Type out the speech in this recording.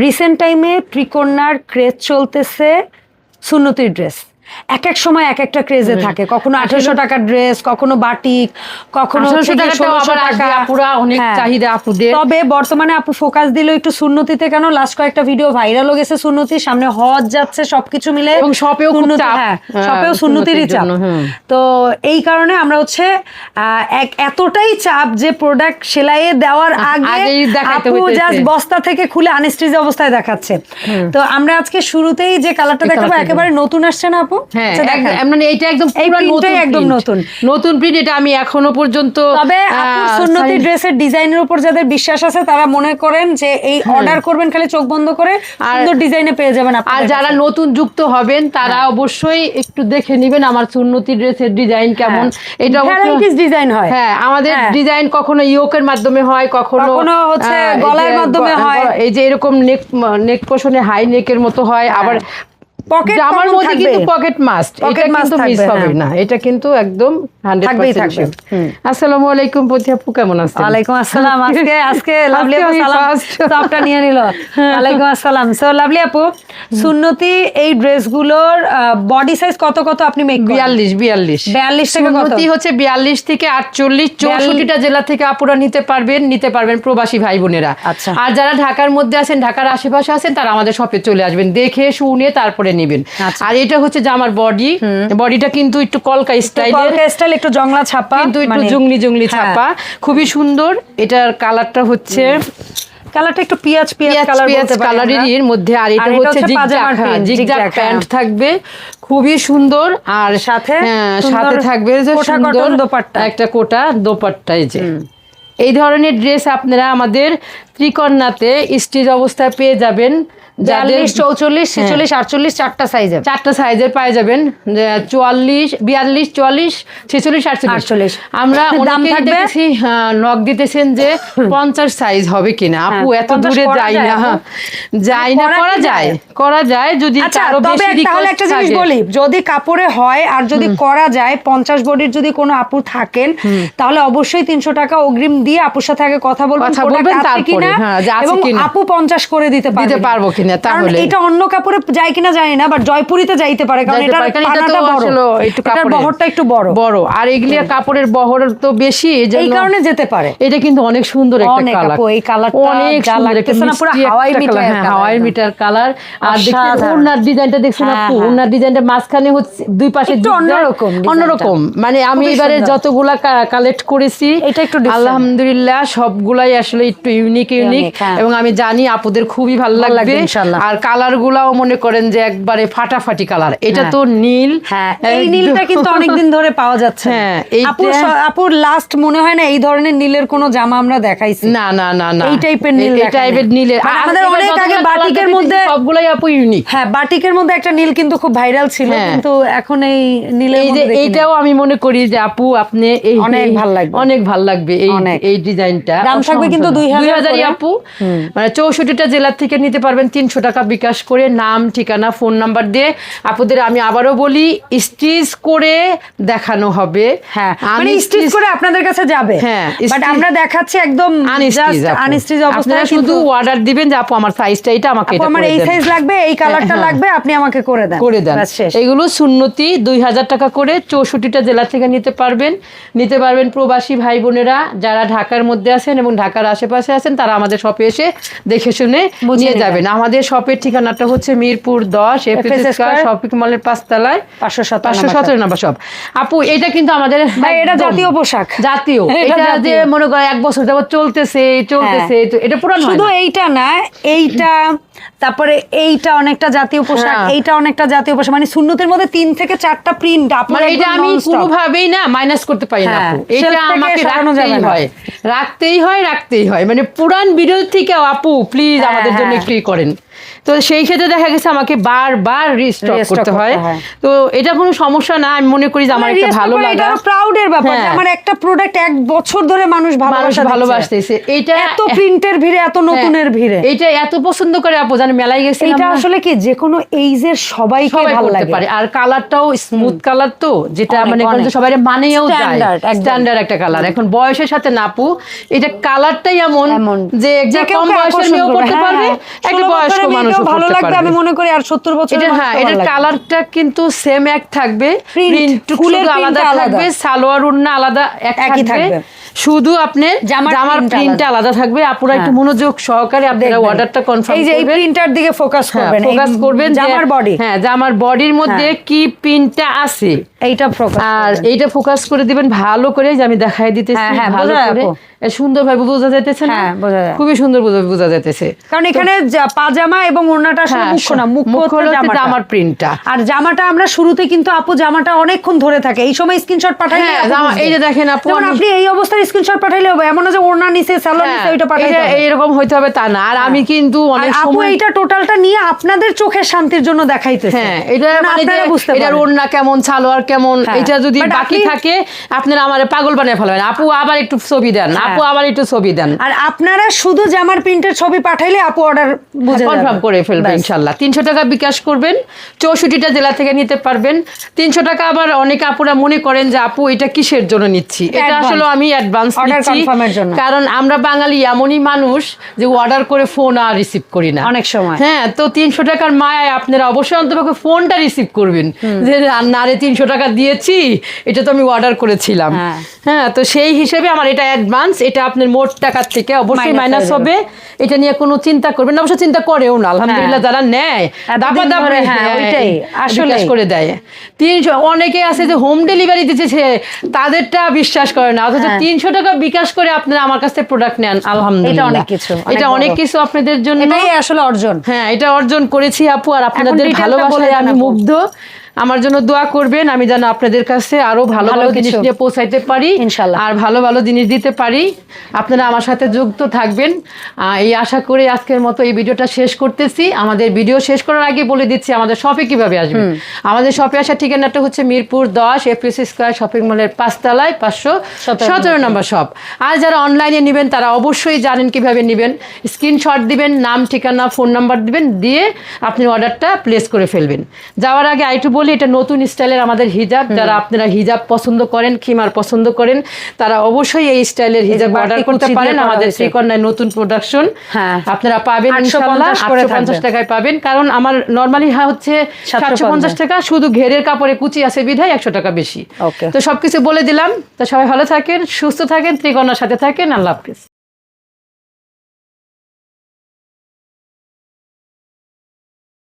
Recent টাইমে প্রিকন্যার craze চলতেছে সুন্নতির dress. এক এক সময় এক একটা ক্রেজে থাকে, কখনো 1800 টাকার ড্রেস, কখনো বাটিক, কখনো 1600 টাকা, পুরা অনেক চাহিদা আপুদের। তবে বর্তমানে আপু ফোকাস দিল একটু সুন্নতিতে, কেন লাস্ট কয়েকটা ভিডিও ভাইরালও গেছে সুন্নতি, সামনে হজ যাচ্ছে, সবকিছু মিলে এবং শপেও খুব চাপ, শপেও সুন্নতিরই চাপ। তো এই কারণে আমরা হচ্ছে এতটাই চাপ যে প্রোডাক্ট সেলাইয়ে দেওয়ার আগে আপু জাস্ট বস্তা থেকে খুলে আনস্টিচ অবস্থায় দেখাচ্ছে। তো আমরা আজকে শুরুতেই যে কালারটা দেখাবো একেবারে নতুন আসছে না আপু? মানে এটা একদম নতুন প্রিন্ট, এটা আমি এখনো পর্যন্ত। তবে আপুর সুন্নতি ড্রেসের ডিজাইনের উপর যাদের বিশ্বাস আছে তারা মনে করেন যে এই অর্ডার করবেন খালি চোখ বন্ধ করে, সুন্দর ডিজাইনে পেয়ে যাবেন। আর যারা নতুন যুক্ত হবেন তারা অবশ্যই একটু দেখে নেবেন আমার সুন্নতি ড্রেসের ডিজাইন কেমন। এটা ভ্যারাইটিস ডিজাইন হয়। হ্যাঁ, আমাদের ডিজাইন কখনো ইয়োকের মাধ্যমে হয়, কখনো হচ্ছে গলার মাধ্যমে হয়। এই যে এরকম নেক পোর্শনে হাই নেকের মতো হয়, আবার জামার মধ্যে কিন্তু পকেট মাস্ট, এটা কিন্তু মিস হবে না, এটা কিন্তু একদম 100%। আসসালামু আলাইকুম প্রতি আপু, কেমন আছেন? ওয়ালাইকুম আসসালাম। আজকে লাভলি আপু সালামটা নিয়ে নিল। ওয়ালাইকুম আসসালাম। সো লাভলি আপু, সুন্নতি এই ড্রেসগুলোর বডি সাইজ কত কত আপনি মেক করেন? 42 থেকে কত? সুন্নতি হচ্ছে 42 থেকে 48, 64টা জেলা থেকে আপুরা নিতে পারবেন প্রবাসী ভাই বোনেরা। আর যারা ঢাকার মধ্যে আছেন, ঢাকার আশেপাশে আছেন, তারা আমাদের শপে চলে আসবেন, দেখে শুনে তারপরে নেবেন। আর এটা হচ্ছে জামার বডিটা কিন্তু একটু কলকা স্টাইল, একটু জংলা ছাপা, কিন্তু একটু জংলি ছাপা, খুবই সুন্দর। এটার কালারটা হচ্ছে একটু পিয়াজ কালারের মধ্যে। আর এটা হচ্ছে জিগজ্যাগ প্যান্ট থাকবে, খুবই সুন্দর। আর সাথে থাকবে একটা কোটা দোপাট্টা। এই ধরনের ড্রেস আপনারা আমাদের ত্রিকন্যাতে স্টিচ অবস্থায় পেয়ে যাবেন। 42, 44, 46, 48 চারটা সাইজের পাই যাবেন। 44, 42, 44, 46, 48। আমরা দেখেছি নক দিতেছেন যে 50 সাইজ হবে কিনা। আপু এত দূরে যাই না, করা যায় যদি আরো বেশি রিকোয়েস্ট। তাহলে একটা জিনিস বলি, যদি কাপড়ে হয় আর যদি করা যায়, 50 বডির যদি কোনো আপু থাকেন তাহলে অবশ্যই 300 টাকা অগ্রিম দিয়ে আপুর সাথে আগে কথা বলবেন তারপরে, এবং আপু 50 করে দিতে পারবো কিনা। তাহলে এটা অন্য কাপড়ে যায় কিনা জানি না, বাট জয়পুরিতে যাইতে পারে, কারণ এটার পানাটা বড়, এটার বহরটা একটু বড়, আর এগুলিয়া কাপড়ের বহর তো বেশি, এই কারণে যেতে পারে। এটা কিন্তু অনেক সুন্দর একটা কালার, এই কালারটা অনেক সুন্দর, পুরো হাওয়াই মিটার কালার। আর দেখুন ওনার ডিজাইনটা, দেখছেন আপু ওনার ডিজাইনটা মাঝখানে হচ্ছে দুই পাশে অন্যরকম। মানে আমি এবারে যতগুলা কালেক্ট করেছি এটা একটু আলহামদুলিল্লাহ সবগুলাই আসলে একটু ইউনিক, এবং আমি জানি আপুদের খুবই ভালো লাগবে। আর কালার গুলাও মনে করেন যে একবারে ফাটাফাটি কালার। এটা তো নীল, এই নীলটা কিন্তু অনেকদিন ধরে পাওয়া যাচ্ছে। আপুর লাস্ট মনে হয় না এই ধরনের নীলের কোনো জামা আমরা দেখাইছি। না, এই টাইপের নীলের আমাদের অনেক আগে বাটিকের মধ্যে সবগুলাই আপু ইউনিক। বাটিকের মধ্যে একটা নীল কিন্তু খুব ভাইরাল ছিল, কিন্তু এখন এই নীলের মধ্যে এইটাও আমি মনে করি যে আপু আপনি অনেক ভালো লাগবে এই ডিজাইনটা। দাম থাকবে কিন্তু 2000 আপু। মানে 64টা জেলা থেকে নিতে পারবেন 300 টাকা বিকাশ করে, নাম ঠিকানা ফোন নাম্বার দিয়ে। আপুদের আমি আবারও বলি, স্টিচ করে দেখানো হবে, মানে স্টিচ করে আপনাদের কাছে যাবে, বাট আমরা দেখাচ্ছি একদম আনস্টিচ অবস্থায়। শুধু অর্ডার দিবেন যে আপু আমার সাইজটা এটা, আমাকে আমার এই সাইজ লাগবে, এই কালারটা লাগবে, আপনি আমাকে করে দেন। এগুলো সুন্নতি 2000 টাকা করে 64টা জেলা থেকে নিতে পারবেন প্রবাসী ভাই বোনেরা যারা ঢাকার মধ্যে আছেন এবং ঢাকার আশেপাশে আছেন, তারা আমাদের শপে এসে দেখে শুনে নিয়ে যাবেন। আমাদের শপের ঠিকানাটা হচ্ছে মিরপুর 10 এফএস স্কয়ার শপিং মলের 5 তলায় 517 নম্বর শপ। আপু এটা কিন্তু আমাদের এটা জাতীয় পোশাক, এটা যে মনে করে 1 বছর যাবত চলতেছে, এটা পুরানো। শুধু এইটা না, এইটা তারপরে এইটা অনেকটা জাতীয় পোশাক, এইটা অনেকটা জাতীয় পোশাক। মানে সুন্নতের মধ্যে 3 থেকে 4টা প্রিন্ট আপনার, এটা আমি কোনোভাবেই না মাইনাস করতে পারি না আপু। এটা আমাকে রাখতেই হয়। মানে পুরান ভিডিও থেকে আপু প্লিজ আমাদের জন্য একটু করেন। তো সেই ক্ষেত্রে দেখা গেছে আমাকে বারবার রিস্টক করতে হয়। তো এটা কোনো সমস্যা না, আমি মনে করি যে আমার একটা ভালো লাগা, এটা প্রাউডের ব্যাপার যে আমার একটা প্রোডাক্ট 1 বছর ধরে মানুষ ভালোবাসতেছে। এইটা এত প্রিন্টের ভিড়ে, এত নতুনের ভিড়ে এইটা এত পছন্দ করে আপু, জানি মেলায় গেছে। এটা আসলে কি যে কোনো এইজের সবাইকে ভালো লাগে পারে, আর কালারটাও স্মুথ কালার, তো যেটা মানে সবাই মানেও যায়, স্ট্যান্ডার্ড একটা কালার। এখন বয়সের সাথে নাপু এটা কালারটাই এমন যে কম বয়সের মেয়েও পড়তে পারবে, একটা বয়স্ক মানুষও ভালো পড়তে লাগবে পারবে। আমি মনে করি আর 70 বছরের এটা হ্যাঁ, এটার কালারটা কিন্তু সেম এক থাকবে, প্রিন্ট আলাদা থাকবে, সালোয়ার ওড়না আলাদা একই থাকবে, শুধু আপনার জামার প্রিন্টটা আলাদা থাকবে। আপুরা একটু মনোযোগ সহকারে আপনারা অর্ডারটা কনফার্ম করবেন, এই প্রিন্টার দিকে ফোকাস করবেন, জামার বডি, হ্যাঁ জামার বডির মধ্যে কি প্রিন্টটা আছে এইটা ফোকাস, আর এইটা ফোকাস করে দিবেন ভালো করে, যে আমি দেখাই দিতেছি ভালো করে, সুন্দর ভাবে বোঝা যাইতেছে না? খুবই সুন্দর বোঝা যাইতেছে, কারণ এখানে পাজামা এবং ওড়নাটা আসলে মুখ্য না, মুখ্য হলো জামার প্রিন্টটা। আর জামাটা আমরা শুরুতে কিন্তু আপু জামাটা অনেকক্ষণ ধরে থাকে, এই সময় স্ক্রিনশট পাঠাইলে এই যে দেখেন আপু, আপনি এই অবস্থায় স্ক্রিনশট পাঠাইলে হবে, এমন না যে ওড়না নিচে সালোয়ার নিচে ওইটা পাঠাইতে হবে, এরকম হইতে হবে তা না। আর আমি কিন্তু অনেক সময় আপু এইটা টোটালটা নিয়ে আপনাদের চোখের শান্তির জন্য দেখাইতেছি। হ্যাঁ, এটা মানে এটার ওড়না কেমন, সালোয়ার কেমন, এটা যদি বাকি থাকে আপনারা আমারে পাগল বানিয়ে ফেলবেন, আপু আবার একটু ছবি দেন, আপু আবার একটু ছবি দেন। আর আপনারা শুধু জামার প্রিন্টের ছবি পাঠাইলে আপু অর্ডার কনফার্ম করে ফেলবেন ইনশাআল্লাহ। 300 টাকা বিকাশ করবেন, 64টা জেলা থেকে নিতে পারবেন। 300 টাকা আবার অনেক আপুরা মনে করেন যে আপু এটা কিসের জন্য নিচ্ছি, এটা আসলে আমি অ্যাডভান্স নিচ্ছি, কারণ আমরা বাঙালি এমনই মানুষ যে অর্ডার করে ফোন আর রিসিভ করি না অনেক সময়। হ্যাঁ, তো 300 টাকার মায়ায় আপনারা অবশ্যই অন্তপক্ষে ফোনটা রিসিভ করবেন, যে না রে 300 টাকা দিয়েছি, এটা তো আমি অর্ডার করেছিলাম। হ্যাঁ, তো সেই হিসেবে আমার এটা অ্যাডভান্স, এটা আপনার মোট টাকার থেকে অবশ্যই মাইনাস হবে, এটা নিয়ে কোনো চিন্তা করবেন না, অবশ্য চিন্তা করেও না, আলহামদুলিল্লাহ যারা নেয় আসলে করে দেয়। 300 অনেকে আছে যে হোম ডেলিভারি দিতেছে, তাদেরটা বিশ্বাস করে না, অথচ 300 টাকা বিকাশ করে আপনারা আমার কাছ থেকে প্রোডাক্ট নেন, আলহামদুলিল্লাহ এটা অনেক কিছু আপনাদের জন্য, এটাই আসলে অর্জন। হ্যাঁ, এটা অর্জন করেছি আপু, আর আপনাদের ভালোবাসায় আমি মুগ্ধ। আমার জন্য দোয়া করবেন, আমি যেন আপনাদের কাছে আরো ভালো ভালো জিনিস নিয়ে পৌঁছাইতে পারি ইনশাআল্লাহ, আর ভালো ভালো জিনিস দিতে পারি। আপনারা আমার সাথে যুক্ত থাকবেন, এই আশা করে আজকের মতো এই ভিডিওটা শেষ করতেছি। আমাদের ভিডিও শেষ করার আগে বলে দিচ্ছি আমাদের শপে কিভাবে আসবেন। আমাদের শপে আসার ঠিকানাটা হচ্ছে মিরপুর 10 এফপিসি স্কয়ার শপিং মলের 5 তলায় 517 নম্বর শপ। আর যারা অনলাইনে নেবেন তারা অবশ্যই জানেন কিভাবে নেবেন, স্ক্রিনশট দিবেন, নাম ঠিকানা ফোন নাম্বার দিবেন, দিয়ে আপনি অর্ডারটা প্লেস করে ফেলবেন। যাওয়ার আগে আইটু বলি, এটা নতুন স্টাইলের আমাদের হিজাব, যারা আপনারা হিজাব পছন্দ করেন, খিমার পছন্দ করেন, তারা অবশ্যই এই স্টাইলের হিজাব অর্ডার করতে পারেন। আমাদের শ্রীকন্যায় নতুন প্রোডাকশন আপনারা পাবেন ইনশাআল্লাহ, 850 টাকায় পাবেন, কারণ আমার নরমালি হচ্ছে 750 টাকা, শুধু ঘেরের কাপড়ে কুচি আছে বিধায় 100 টাকা বেশি। তো সবকিছু বলে দিলাম, তো সবাই ভালো থাকেন, সুস্থ থাকেন, শ্রীকন্যার সাথে থাকেন, আল্লাহ হাফেজ।